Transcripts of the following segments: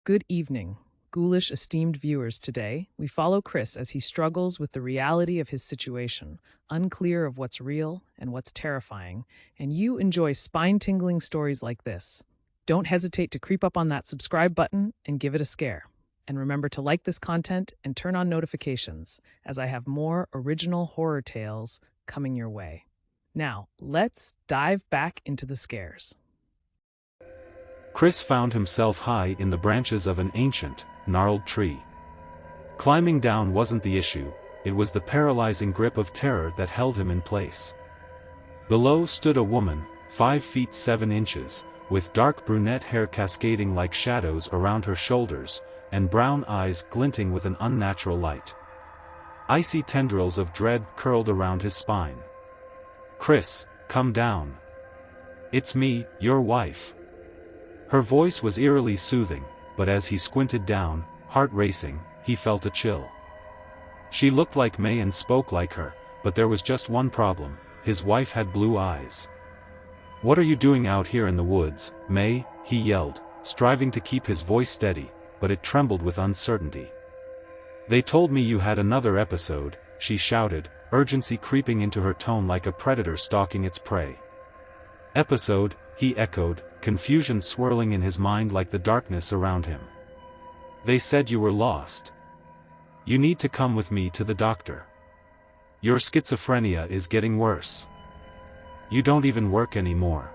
Good evening, ghoulish esteemed viewers. Today, we follow Chris as he struggles with the reality of his situation, unclear of what's real and what's terrifying, and you enjoy spine-tingling stories like this. Don't hesitate to creep up on that subscribe button and give it a scare. And remember to like this content and turn on notifications, as I have more original horror tales coming your way. Now, let's dive back into the scares. Chris found himself high in the branches of an ancient, gnarled tree. Climbing down wasn't the issue, it was the paralyzing grip of terror that held him in place. Below stood a woman, 5 feet 7 inches, with dark brunette hair cascading like shadows around her shoulders, and brown eyes glinting with an unnatural light. Icy tendrils of dread curled around his spine. "Chris, come down. It's me, your wife." Her voice was eerily soothing, but as he squinted down, heart racing, he felt a chill. She looked like May and spoke like her, but there was just one problem: his wife had blue eyes. "What are you doing out here in the woods, May?" he yelled, striving to keep his voice steady, but it trembled with uncertainty. "They told me you had another episode," she shouted, urgency creeping into her tone like a predator stalking its prey. "Episode?" he echoed, confusion swirling in his mind like the darkness around him. "They said you were lost. You need to come with me to the doctor. Your schizophrenia is getting worse. You don't even work anymore."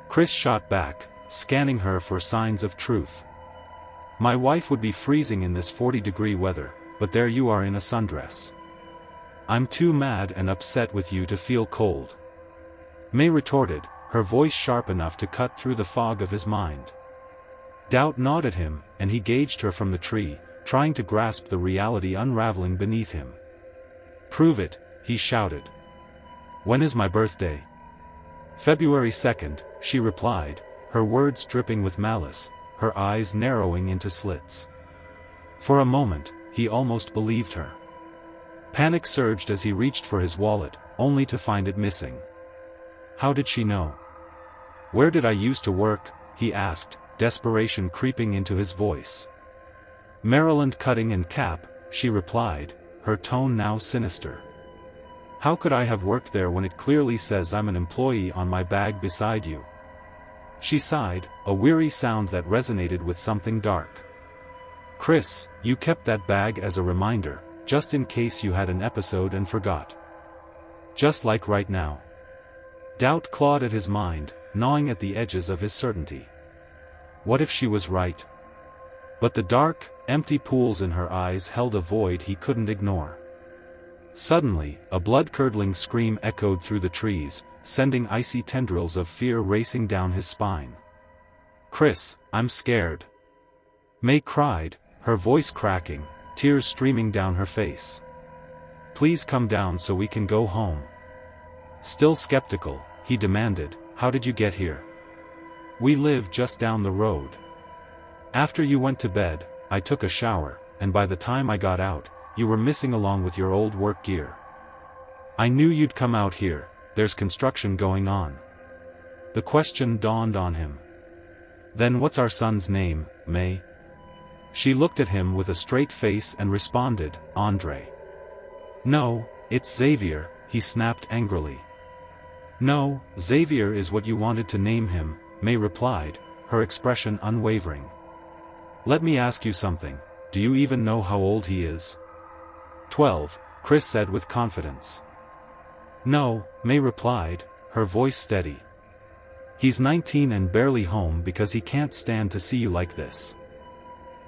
Chris shot back, scanning her for signs of truth. "My wife would be freezing in this 40-degree weather, but there you are in a sundress. I'm too mad and upset with you to feel cold," May retorted, her voice sharp enough to cut through the fog of his mind. Doubt gnawed at him, and he gauged her from the tree, trying to grasp the reality unraveling beneath him. "Prove it," he shouted. "When is my birthday?" "February 2nd, she replied, her words dripping with malice, her eyes narrowing into slits. For a moment, he almost believed her. Panic surged as he reached for his wallet, only to find it missing. How did she know? "Where did I used to work?" he asked, desperation creeping into his voice. "Maryland Cutting and Cap," she replied, her tone now sinister. "How could I have worked there when it clearly says I'm an employee on my bag beside you?" She sighed, a weary sound that resonated with something dark. "Chris, you kept that bag as a reminder, just in case you had an episode and forgot. Just like right now." Doubt clawed at his mind, gnawing at the edges of his certainty. What if she was right? But the dark, empty pools in her eyes held a void he couldn't ignore. Suddenly, a blood-curdling scream echoed through the trees, sending icy tendrils of fear racing down his spine. "Chris, I'm scared," May cried, her voice cracking, tears streaming down her face. "Please come down so we can go home." Still skeptical, he demanded, "How did you get here?" "We live just down the road. After you went to bed, I took a shower, and by the time I got out, you were missing along with your old work gear. I knew you'd come out here, there's construction going on." The question dawned on him. "Then what's our son's name, May?" She looked at him with a straight face and responded, "Andre." "No, it's Xavier," he snapped angrily. "No, Xavier is what you wanted to name him," May replied, her expression unwavering. "Let me ask you something, do you even know how old he is?" 12, Chris said with confidence. "No," May replied, her voice steady. "He's 19 and barely home because he can't stand to see you like this."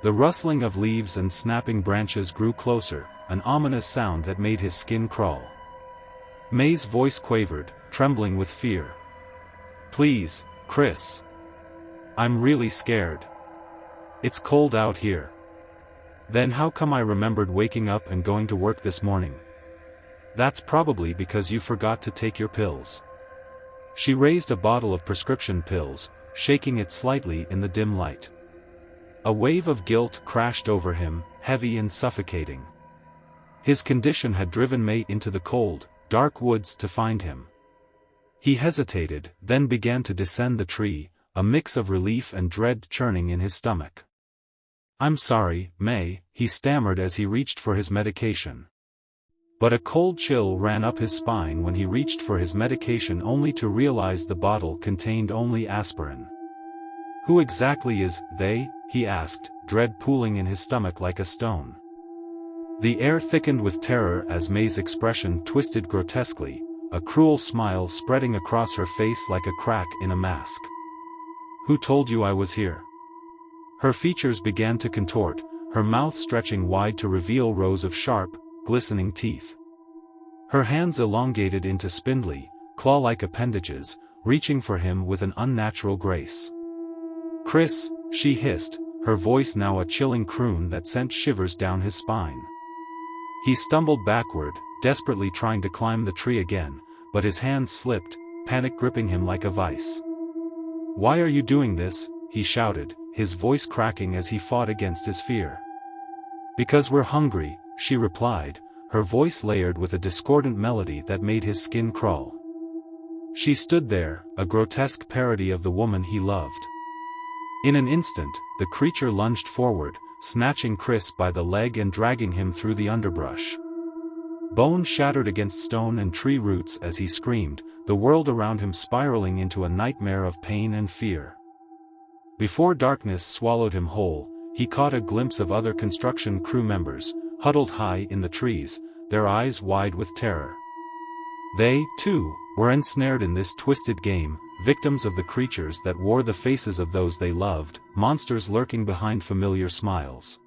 The rustling of leaves and snapping branches grew closer, an ominous sound that made his skin crawl. May's voice quavered, trembling with fear. "Please, Chris. I'm really scared. It's cold out here." "Then how come I remembered waking up and going to work this morning?" "That's probably because you forgot to take your pills." She raised a bottle of prescription pills, shaking it slightly in the dim light. A wave of guilt crashed over him, heavy and suffocating. His condition had driven May into the cold, dark woods to find him. He hesitated, then began to descend the tree, a mix of relief and dread churning in his stomach. "I'm sorry, May," he stammered as he reached for his medication. But a cold chill ran up his spine when he reached for his medication only to realize the bottle contained only aspirin. "Who exactly is they?" he asked, dread pooling in his stomach like a stone. The air thickened with terror as May's expression twisted grotesquely, a cruel smile spreading across her face like a crack in a mask. "Who told you I was here?" Her features began to contort, her mouth stretching wide to reveal rows of sharp, glistening teeth. Her hands elongated into spindly, claw-like appendages, reaching for him with an unnatural grace. "Chris," she hissed, her voice now a chilling croon that sent shivers down his spine. He stumbled backward, desperately trying to climb the tree again, but his hands slipped, panic gripping him like a vice. "Why are you doing this?" he shouted, his voice cracking as he fought against his fear. "Because we're hungry," she replied, her voice layered with a discordant melody that made his skin crawl. She stood there, a grotesque parody of the woman he loved. In an instant, the creature lunged forward, snatching Chris by the leg and dragging him through the underbrush. Bone shattered against stone and tree roots as he screamed, the world around him spiraling into a nightmare of pain and fear. Before darkness swallowed him whole, he caught a glimpse of other construction crew members, huddled high in the trees, their eyes wide with terror. They, too, were ensnared in this twisted game, victims of the creatures that wore the faces of those they loved, monsters lurking behind familiar smiles.